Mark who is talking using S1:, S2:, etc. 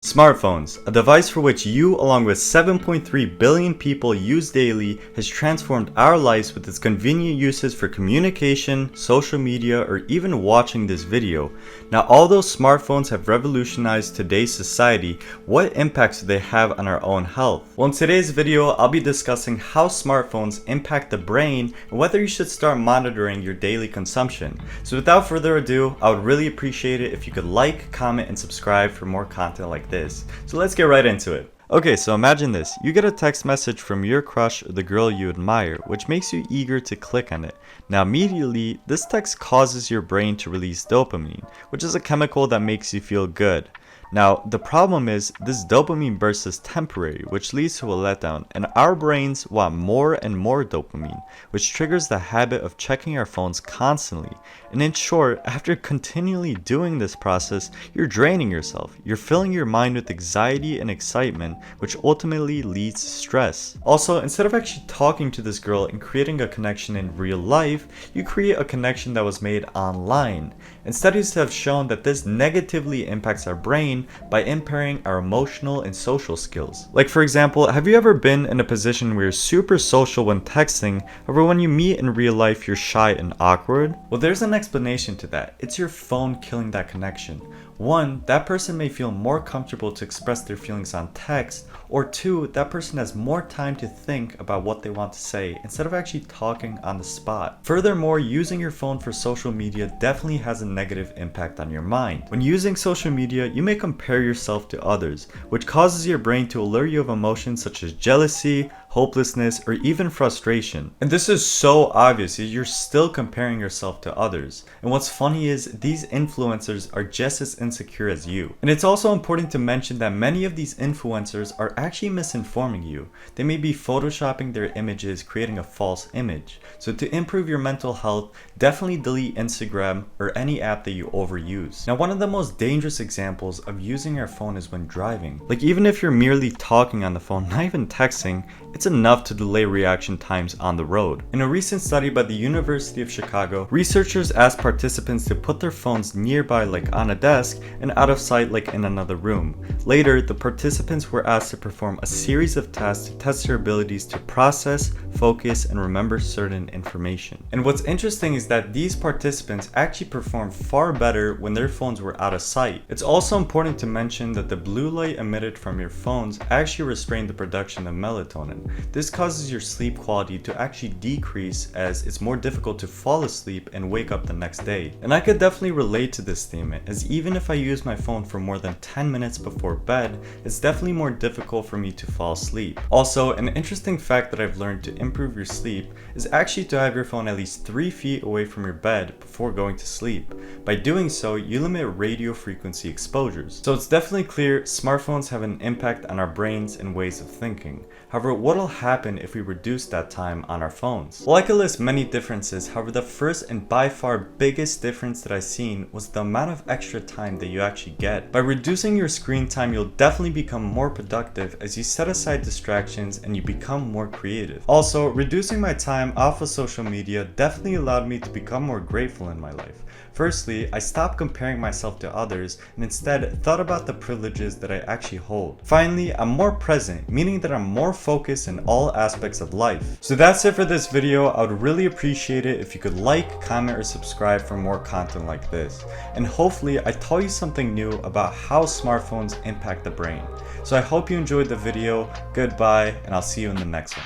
S1: Smartphones, a device for which you, along with 7.3 billion people, use daily, has transformed our lives with its convenient uses for communication, social media, or even watching this video. Now, although smartphones have revolutionized today's society, what impacts do they have on our own health? Well, in today's video, I'll be discussing how smartphones impact the brain and whether you should start monitoring your daily consumption. So without further ado, I would really appreciate it if you could like, comment, and subscribe for more content like this. So let's get right into it. Okay, so imagine this. You get a text message from your crush or the girl you admire, which makes you eager to click on it. Now immediately, this text causes your brain to release dopamine, which is a chemical that makes you feel good. Now, the problem is this dopamine burst is temporary, which leads to a letdown, and our brains want more and more dopamine, which triggers the habit of checking our phones constantly. And in short, after continually doing this process, you're draining yourself. You're filling your mind with anxiety and excitement, which ultimately leads to stress. Also, instead of actually talking to this girl and creating a connection in real life, you create a connection that was made online. And studies have shown that this negatively impacts our brain by impairing our emotional and social skills. Like for example, have you ever been in a position where you're super social when texting, however when you meet in real life you're shy and awkward? Well, there's an explanation to that. It's your phone killing that connection. One, that person may feel more comfortable to express their feelings on text, or two, that person has more time to think about what they want to say instead of actually talking on the spot. Furthermore, using your phone for social media definitely has a negative impact on your mind. When using social media, you may compare yourself to others, which causes your brain to alert you of emotions such as jealousy, hopelessness, or even frustration. And this is so obvious, you're still comparing yourself to others. And what's funny is these influencers are just as insecure as you. And it's also important to mention that many of these influencers are actually misinforming you. They may be photoshopping their images, creating a false image. So to improve your mental health, definitely delete Instagram or any app that you overuse. Now, one of the most dangerous examples of using our phone is when driving. Like even if you're merely talking on the phone, not even texting, it's enough to delay reaction times on the road. In a recent study by the University of Chicago, researchers asked participants to put their phones nearby, like on a desk, and out of sight, like in another room. Later, the participants were asked to perform a series of tasks to test their abilities to process, focus, and remember certain information. And what's interesting is that these participants actually performed far better when their phones were out of sight. It's also important to mention that the blue light emitted from your phones actually restrain the production of melatonin. This causes your sleep quality to actually decrease, as it's more difficult to fall asleep and wake up the next day. And I could definitely relate to this statement, as even if I use my phone for more than 10 minutes before bed, it's definitely more difficult for me to fall asleep. Also, an interesting fact that I've learned to improve your sleep is actually to have your phone at least 3 feet away from your bed before going to sleep. By doing so, you limit radio frequency exposures. So it's definitely clear smartphones have an impact on our brains and ways of thinking. However, what'll happen if we reduce that time on our phones? Well, I could list many differences. However, the first and by far biggest difference that I've seen was the amount of extra time that you actually get. By reducing your screen time, you'll definitely become more productive as you set aside distractions and you become more creative. Also, reducing my time off of social media definitely allowed me to become more grateful in my life. Firstly, I stopped comparing myself to others and instead thought about the privileges that I actually hold. Finally, I'm more present, meaning that I'm more focused in all aspects of life. So that's it for this video. I would really appreciate it if you could like, comment, or subscribe for more content like this. And hopefully I taught you something new about how smartphones impact the brain. So I hope you enjoyed the video. Goodbye, and I'll see you in the next one.